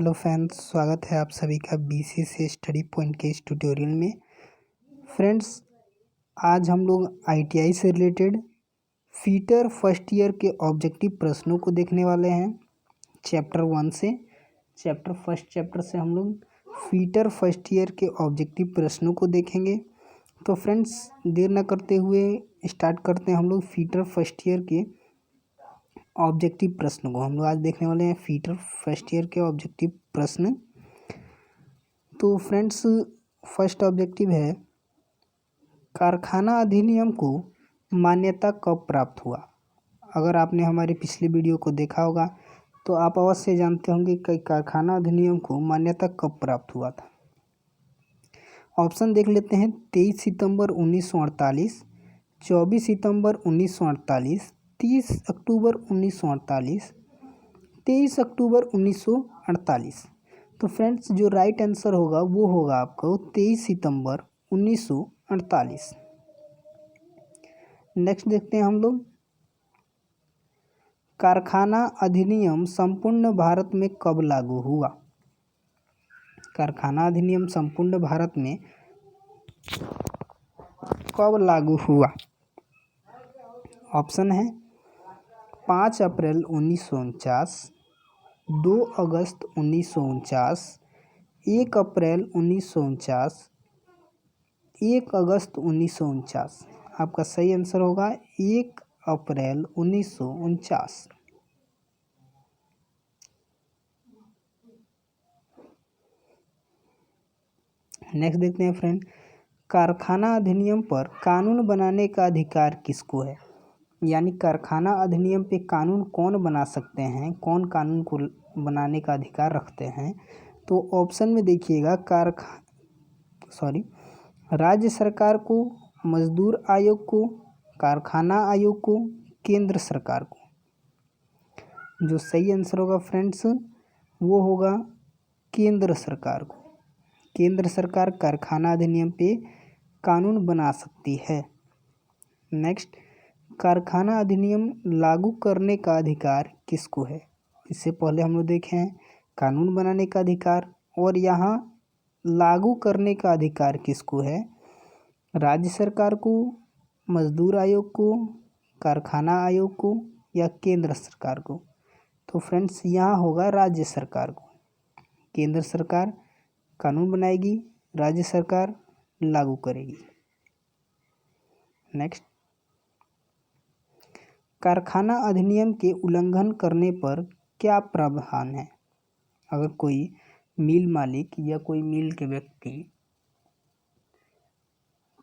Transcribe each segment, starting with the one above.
Hello friends, स्वागत है आप सभी का बीसीसी स्टडी पॉइंट के इस ट्यूटोरियल में। फ्रेंड्स, आज हम लोग आईटीआई से रिलेटेड फीटर फर्स्ट ईयर के ऑब्जेक्टिव प्रश्नों को देखने वाले हैं। चैप्टर से हम लोग फीटर फर्स्ट ईयर के ऑब्जेक्टिव प्रश्नों को देखेंगे। तो फ्रेंड्स, देर न करते हुए स्टार्ट करते हैं हम लोग फीटर फर्स्ट ईयर के ऑब्जेक्टिव प्रश्न को। हम लोग आज देखने वाले हैं फीटर फर्स्ट ईयर के ऑब्जेक्टिव प्रश्न। तो फ्रेंड्स, फर्स्ट ऑब्जेक्टिव है, कारखाना अधिनियम को मान्यता कब प्राप्त हुआ। अगर आपने हमारे पिछले वीडियो को देखा होगा तो आप अवश्य जानते होंगे कि कारखाना अधिनियम को मान्यता कब प्राप्त हुआ था। ऑप्शन देख लेते हैं। 23 सितंबर 1948, 24 सितंबर 1948, 30 अक्टूबर 1948, 23 अक्टूबर 1948। तो फ्रेंड्स, जो राइट आंसर होगा वो होगा आपको 23 सितंबर 1948। नेक्स्ट देखते हैं हम लोग, कारखाना अधिनियम संपूर्ण भारत में कब लागू हुआ। कारखाना अधिनियम संपूर्ण भारत में कब लागू हुआ। ऑप्शन है 5 अप्रैल 1949, 2 अगस्त 1949, 1 अप्रैल 1949, 1 अगस्त 1949। आपका सही आंसर होगा 1 अप्रैल 1949। नेक्स्ट देखते हैं फ्रेंड, कारखाना अधिनियम पर कानून बनाने का अधिकार किसको है। यानी कारखाना अधिनियम पे कानून कौन बना सकते हैं, कौन कानून को बनाने का अधिकार रखते हैं। तो ऑप्शन में देखिएगा, राज्य सरकार को, मजदूर आयोग को, कारखाना आयोग को, केंद्र सरकार को। जो सही आंसर होगा फ्रेंड्स वो होगा केंद्र सरकार को। केंद्र सरकार कारखाना अधिनियम पे कानून बना सकती है। नेक्स्ट, कारखाना अधिनियम लागू करने का अधिकार किसको है। इससे पहले हम लोग देखे हैं कानून बनाने का अधिकार, और यहाँ लागू करने का अधिकार किसको है। राज्य सरकार को, मजदूर आयोग को, कारखाना आयोग को, या केंद्र सरकार को। तो फ्रेंड्स, यहाँ होगा राज्य सरकार को। केंद्र सरकार कानून बनाएगी, राज्य सरकार लागू करेगी। नेक्स्ट, कारखाना अधिनियम के उल्लंघन करने पर क्या प्रावधान है। अगर कोई मिल मालिक या कोई मिल के व्यक्ति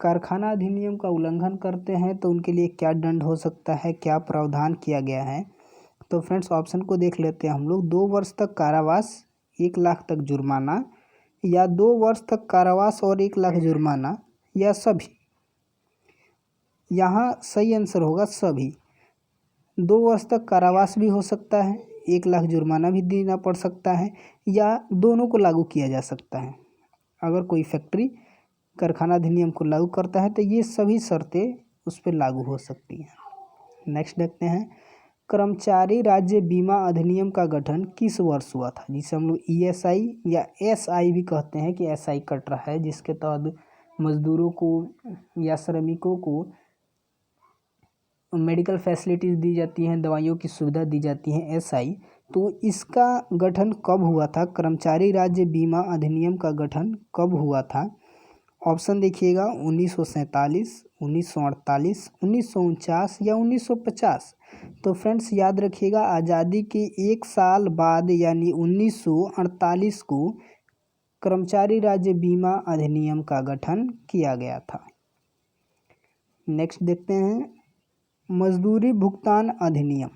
कारखाना अधिनियम का उल्लंघन करते हैं तो उनके लिए क्या दंड हो सकता है, क्या प्रावधान किया गया है। तो फ्रेंड्स, ऑप्शन को देख लेते हैं हम लोग। 2 वर्ष तक कारावास, 1 लाख तक जुर्माना, या 2 वर्ष तक कारावास और 1 लाख जुर्माना, या सभी। यहाँ सही आंसर होगा सभी। 2 वर्ष तक कारावास भी हो सकता है, 1 लाख जुर्माना भी देना पड़ सकता है, या दोनों को लागू किया जा सकता है। अगर कोई फैक्ट्री कारखाना अधिनियम को लागू करता है तो ये सभी शर्तें उस पर लागू हो सकती हैं। नेक्स्ट देखते हैं, कर्मचारी राज्य बीमा अधिनियम का गठन किस वर्ष हुआ था। जिसे हम लोग ईएसआई या एसआई भी कहते हैं कि एसआई कट रहा है, जिसके तहत मजदूरों को या श्रमिकों को मेडिकल फैसिलिटीज़ दी जाती हैं, दवाइयों की सुविधा दी जाती हैं, एसआई। तो इसका गठन कब हुआ था, कर्मचारी राज्य बीमा अधिनियम का गठन कब हुआ था। ऑप्शन देखिएगा, 1947, 1948, 1949, या 1950। तो फ्रेंड्स, याद रखिएगा आज़ादी के 1 साल बाद यानी 1948 को कर्मचारी राज्य बीमा अधिनियम का गठन किया गया था। नेक्स्ट देखते हैं, मजदूरी भुगतान अधिनियम।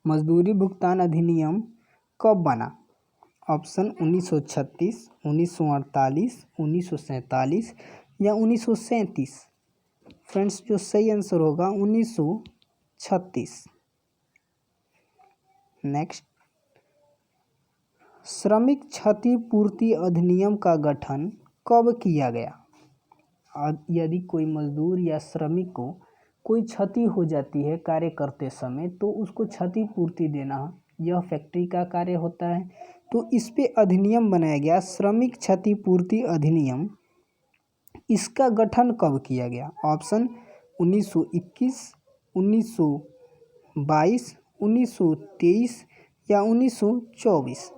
मजदूरी भुगतान अधिनियम कब बना। ऑप्शन 1936, 1948, 1947, या 1937। फ्रेंड्स, जो सही आंसर होगा 1936। नेक्स्ट, श्रमिक क्षतिपूर्ति अधिनियम का गठन कब किया गया। यदि कोई मजदूर या श्रमिक को कोई क्षति हो जाती है कार्य करते समय तो उसको क्षतिपूर्ति देना यह फैक्ट्री का कार्य होता है। तो इस पे अधिनियम बनाया गया, श्रमिक क्षतिपूर्ति अधिनियम। इसका गठन कब किया गया? ऑप्शन 1921, 1922, 1923 या 1924।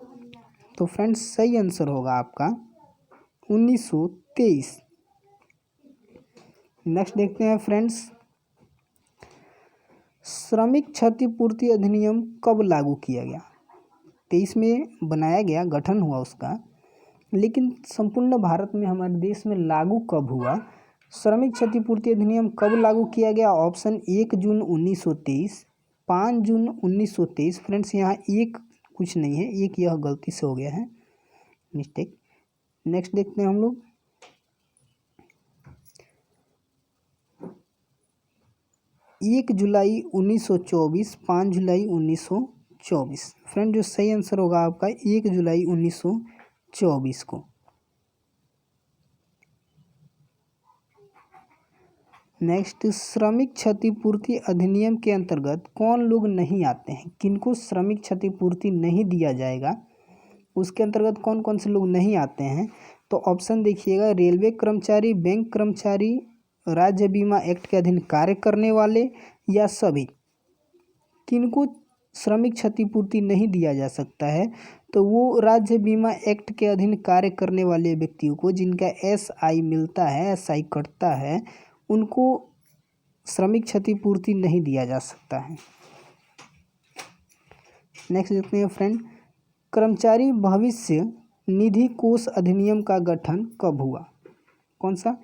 तो फ्रेंड्स सही आंसर होगा आपका 1923। नेक्स्ट देखते हैं फ्रेंड्स, श्रमिक क्षतिपूर्ति अधिनियम कब लागू किया गया? 23 में बनाया गया, गठन हुआ उसका, लेकिन संपूर्ण भारत में, हमारे देश में लागू कब हुआ? श्रमिक क्षतिपूर्ति अधिनियम कब लागू किया गया? ऑप्शन 1 जून 1923, 5 जून 1923। फ्रेंड्स यहाँ एक कुछ नहीं है, एक यह गलती से हो गया है, मिस्टेक। नेक्स्ट देखते हैं हम लोग, 1 जुलाई 1924, 5 जुलाई 1924। फ्रेंड जो सही आंसर होगा आपका 1 जुलाई 1924 को। नेक्स्ट, श्रमिक क्षतिपूर्ति अधिनियम के अंतर्गत कौन लोग नहीं आते हैं? किनको श्रमिक क्षतिपूर्ति नहीं दिया जाएगा, उसके अंतर्गत कौन कौन से लोग नहीं आते हैं? तो ऑप्शन देखिएगा, रेलवे कर्मचारी, बैंक कर्मचारी, राज्य बीमा एक्ट के अधीन कार्य करने वाले या सभी। किनको श्रमिक क्षतिपूर्ति नहीं दिया जा सकता है? तो वो राज्य बीमा एक्ट के अधीन कार्य करने वाले व्यक्तियों को, जिनका SI मिलता है, SI कटता है, उनको श्रमिक क्षतिपूर्ति नहीं दिया जा सकता है। नेक्स्ट देखते हैं फ्रेंड, कर्मचारी भविष्य निधि कोष अधिनियम का गठन कब हुआ? कौन सा?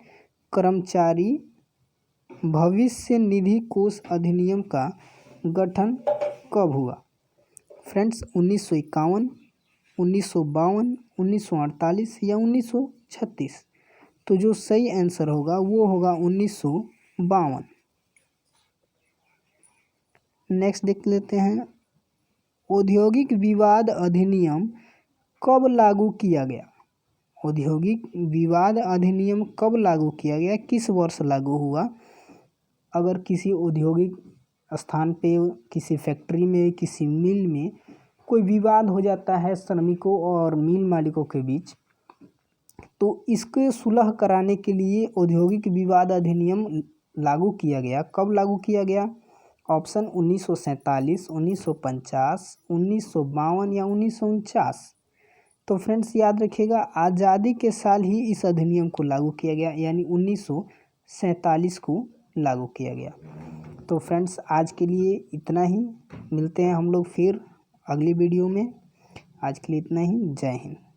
कर्मचारी भविष्य निधि कोष अधिनियम का गठन कब हुआ? फ्रेंड्स 1951, 1952, 1948 या 1936। तो जो सही आंसर होगा वो होगा 1952। नेक्स्ट देख लेते हैं, औद्योगिक विवाद अधिनियम कब लागू किया गया? औद्योगिक विवाद अधिनियम कब लागू किया गया, किस वर्ष लागू हुआ? अगर किसी औद्योगिक स्थान पे, किसी फैक्ट्री में, किसी मिल में कोई विवाद हो जाता है श्रमिकों और मिल मालिकों के बीच, तो इसके सुलह कराने के लिए औद्योगिक विवाद अधिनियम लागू किया गया। कब लागू किया गया? ऑप्शन 1947, 1950, 1952 या 1949। तो फ्रेंड्स याद रखिएगा, आज़ादी के साल ही इस अधिनियम को लागू किया गया, यानी 1947 को लागू किया गया। तो फ्रेंड्स आज के लिए इतना ही, मिलते हैं हम लोग फिर अगली वीडियो में। आज के लिए इतना ही, जय हिंद।